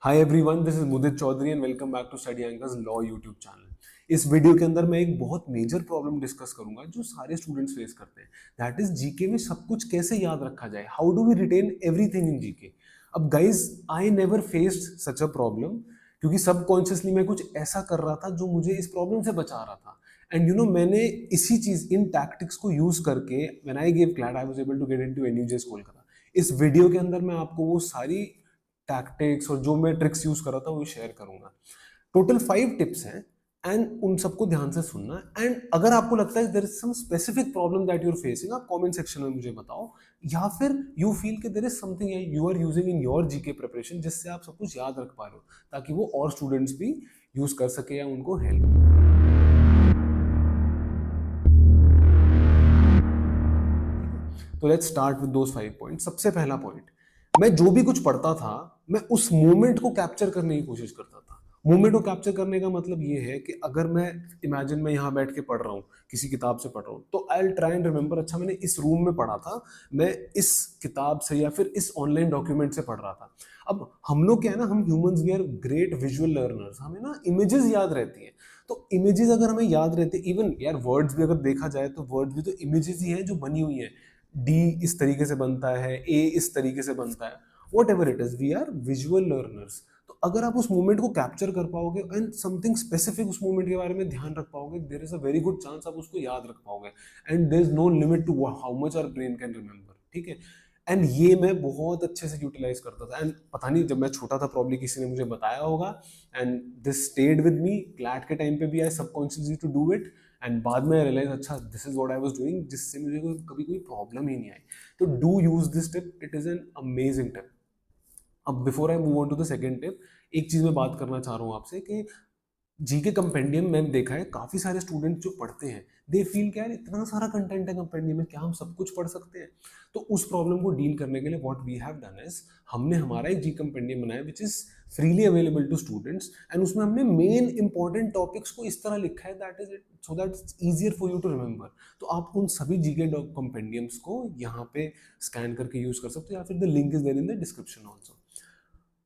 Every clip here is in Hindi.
Hi everyone, this is Mudit Chaudhary and welcome back to study anchors law YouTube channel. इस वीडियो के अंदर मैं एक बहुत मेजर प्रॉब्लम डिस्कस करूंगा जो सारे स्टूडेंट्स फेस करते हैं। दैट इज जीके में सब कुछ कैसे याद रखा जाए। How do we retain everything in GK. अब guys, I never faced such a problem, क्योंकि सबकॉन्शियसली मैं कुछ ऐसा कर रहा था जो मुझे इस प्रॉब्लम से बचा रहा था। एंड मैंने इसी चीज, इन टैक्टिक्स को यूज करके when I gave CLAT I was able to get into NUJS Kolkata. इस वीडियो के अंदर मैं आपको वो सारी टैक्टिक्स और जो मैं ट्रिक्स यूज कर रहा था वो शेयर करूंगा। टोटल 5 टिप्स हैं एंड उन सबको ध्यान से सुनना। एंड अगर आपको लगता है there is some specific problem that you are facing, आप कमेंट सेक्शन में मुझे बताओ, या फिर यू फील कि there is something you are using in your GK preparation जिससे आप सब कुछ याद रख पा रहे हो, ताकि वो और स्टूडेंट्स भी यूज कर सके या उनको हेल्प। तो let's start with those 5 point. सबसे पहला पॉइंट, मैं जो भी कुछ पढ़ता था मैं उस मोमेंट को कैप्चर करने की कोशिश करता था। मोमेंट को कैप्चर करने का मतलब ये है कि अगर मैं इमेजिन मैं यहाँ बैठ के पढ़ रहा हूँ, किसी किताब से पढ़ रहा हूँ, तो I will try and remember, अच्छा मैंने इस रूम में पढ़ा था, मैं इस किताब से या फिर इस ऑनलाइन डॉक्यूमेंट से पढ़ रहा था। अब हम लोग क्या है ना, हम humans we are great visual learners, हमें ना इमेजेस याद रहती हैं। तो इमेजेस अगर हमें याद रहते, इवन यार वर्ड्स भी अगर देखा जाए तो वर्ड्स भी तो इमेजेस ही हैं जो बनी हुई हैं। डी इस तरीके से बनता है, ए इस तरीके से बनता है, whatever it is, we are visual learners. तो अगर आप उस मोमेंट को कैप्चर कर पाओगे एंड समथिंग स्पेसिफिक उस मोमेंट के बारे में ध्यान रख पाओगे, there is a very good chance आप उसको याद रख पाओगे। And there is no limit to how much our brain can remember, ठीक है। एंड ये मैं बहुत अच्छे से यूटिलाइज करता था। एंड पता नहीं, जब मैं छोटा था प्रॉब्ली किसी ने मुझे बताया होगा, and this stayed with me. CLAT के टाइम पे भी I subconsciously to do it, and बाद में रियलाइज, अच्छा this is what I was doing, जिससे मुझे कभी कोई प्रॉब्लम ही नहीं आई। तो do use this tip, it is an amazing tip. अब before I move on to the second tip, एक चीज मैं बात करना चाह रहा हूँ आपसे कि जीके कंपेंडियम मैंने देखा है काफी सारे स्टूडेंट जो पढ़ते हैं, दे फील क्या यार इतना सारा कंटेंट है कंपेंडियम में, क्या हम सब कुछ पढ़ सकते हैं। तो उस प्रॉब्लम को डील करने के लिए what we have done is, हमने हमारा एक जी कंपेंडियम बनाया which is freely available to students. And उसमें हमने मेन इंपॉर्टेंट टॉपिक्स को इस तरह लिखा है that is it, so that it's easier for you to remember. तो आप उन सभी जीके कंपेंडियम्स को यहाँ पे स्कैन करके यूज कर सकते हो, या फिर the link is there in the description also.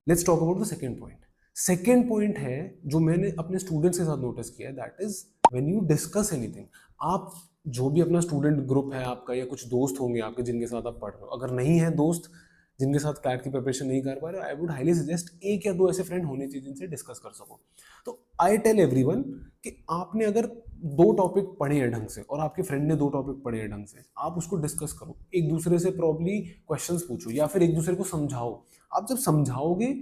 Let's talk about the second point. Second point है जो मैंने अपने स्टूडेंट्स के साथ नोटिस किया है, that is when you discuss anything. आप जो भी अपना स्टूडेंट ग्रुप है आपका, या कुछ दोस्त होंगे आपके जिनके साथ आप पढ़ रहे हो, अगर नहीं है दोस्त जिनके साथ क्लैट की प्रिपरेशन नहीं कर पा रहे हो, आई वुड हाईली सजेस्ट एक या दो ऐसे फ्रेंड होने चाहिए जिनसे डिस्कस कर सको। तो आई टेल एवरीवन कि आपने अगर 2 टॉपिक पढ़े हैं ढंग से और आपके फ्रेंड ने 2 टॉपिक पढ़े हैं ढंग से, आप उसको डिस्कस करो, एक दूसरे से प्रॉब्ली क्वेश्चंस पूछो या फिर एक दूसरे को समझाओ। आप जब समझाओगे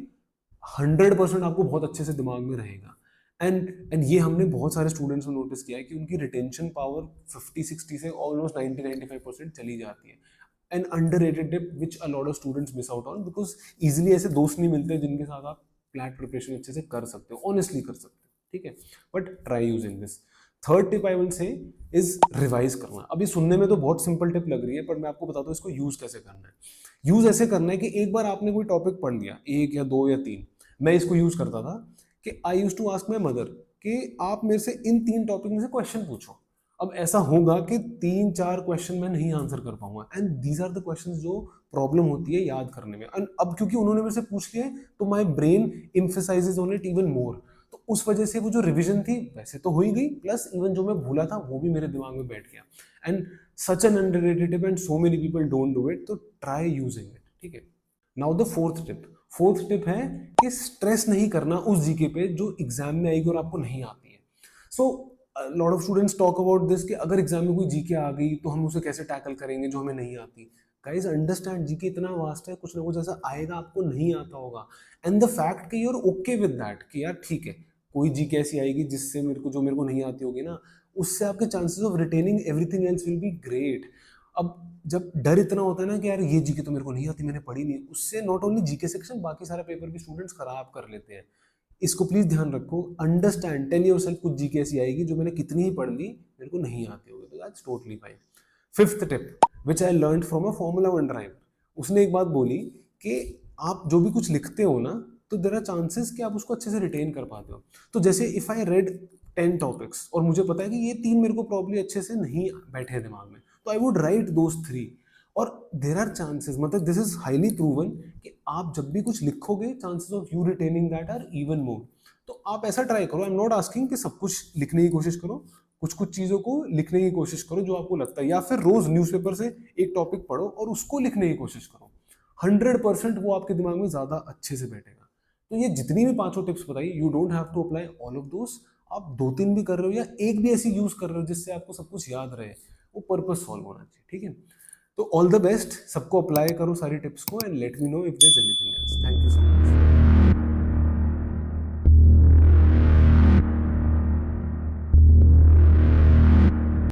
100% आपको बहुत अच्छे से दिमाग में रहेगा। एंड ये हमने बहुत सारे स्टूडेंट्स में नोटिस किया है कि उनकी रिटेंशन पावर 50-60 से ऑलमोस्ट 90-95% चली जाती है। N underrated tip which a lot of students miss out on, because easily ऐसे दोस्त नहीं मिलते जिनके साथ आप फ्लैट प्रिपरेशन अच्छे से कर सकते हो, ऑनेस्टली कर सकते हो, ठीक है। But try using this. Third tip I will say is revise करना। अभी सुनने में तो बहुत सिंपल टिप लग रही है, पर मैं आपको बताता हूँ इसको यूज कैसे करना है। यूज ऐसे करना है कि एक बार आपने कोई टॉपिक पढ़ लिया, एक या दो या तीन, मैं इसको यूज करता था कि I use to ask my mother कि आप मेरे से इन 3 टॉपिक में से क्वेश्चन पूछो। अब ऐसा होगा कि 3-4 क्वेश्चन मैं नहीं आंसर कर पाऊंगा, and these are the questions जो प्रॉब्लम होती है याद करने में। एंड अब क्योंकि उन्होंने मेरे से पूछ लिया है, तो my brain emphasises on it even more. तो उस वजह से वो जो रिविजन थी वैसे तो हो ही गई, प्लस इवन जो मैं भूला था वो भी मेरे दिमाग में बैठ गया। And such an underrated tip and so many people don't do it, तो ट्राई यूजिंग इट, ठीक है। नाउ द फोर्थ टिप है कि स्ट्रेस नहीं करना उस जीके पे जो एग्जाम में आएगी और आपको नहीं आती है। So lot of students talk about this कि अगर एग्जाम में कोई जीके आ गई तो हम उसे कैसे टैकल करेंगे जो हमें नहीं आती। गाइस अंडरस्टैंड, जीके इतना वास्ट है, कुछ ना कुछ ऐसा आएगा आपको नहीं आता होगा। एंड द फैक्ट कि you are okay with that कि यार ठीक है, कोई जीके ऐसी आएगी जिससे मेरे को नहीं आती होगी ना, उससे आपके chances of retaining everything else will be great. अब जब डर इतना होता है ना कि यार ये जीके तो मेरे को नहीं आती, मैंने पढ़ी नहीं, उससे नॉट ओनली जीके सेक्शन बाकी सारा पेपर भी स्टूडेंट्स खराब कर लेते हैं। इसको प्लीज ध्यान रखो, अंडरस्टैंड, टेल योरसेल्फ कुछ जीके ऐसी आएगी जो मैंने कितनी ही पढ़ ली मेरे को नहीं आती होगी, तो that's totally fine. Fifth tip which I learn from a formula one driver, उसने एक बात बोली कि आप जो भी कुछ लिखते हो ना, तो देर आर चांसेस कि आप उसको अच्छे से रिटेन कर पाते हो। तो जैसे इफ आई रेड 10 टॉपिक्स और मुझे पता है कि ये 3 मेरे को प्रॉब्ली अच्छे से नहीं बैठे दिमाग में, तो आई वुड राइट दोज 3। और देर आर चांसेस, मतलब दिस इज हाईली प्रूवन कि आप जब भी कुछ लिखोगे chances of you retaining that are even more. तो आप ऐसा ट्राई करो, आई एम नॉट आस्किंग कि सब कुछ लिखने की कोशिश करो, कुछ कुछ चीजों को लिखने की कोशिश करो जो आपको लगता है, या फिर रोज न्यूज़पेपर से एक टॉपिक पढ़ो और उसको लिखने की कोशिश करो। 100% वो आपके दिमाग में ज्यादा अच्छे से बैठेगा। तो ये जितनी भी पांचों टिप्स बताई, you don't have to apply all of those. आप दो तीन भी कर रहे हो या एक भी ऐसी यूज कर रहे हो जिससे आपको सब कुछ याद रहे, वो पर्पस सॉल्व होना चाहिए, ठीक है। तो ऑल द बेस्ट, सबको अप्लाई करो सारी टिप्स को, and let me know if there is anything else. Thank you so much.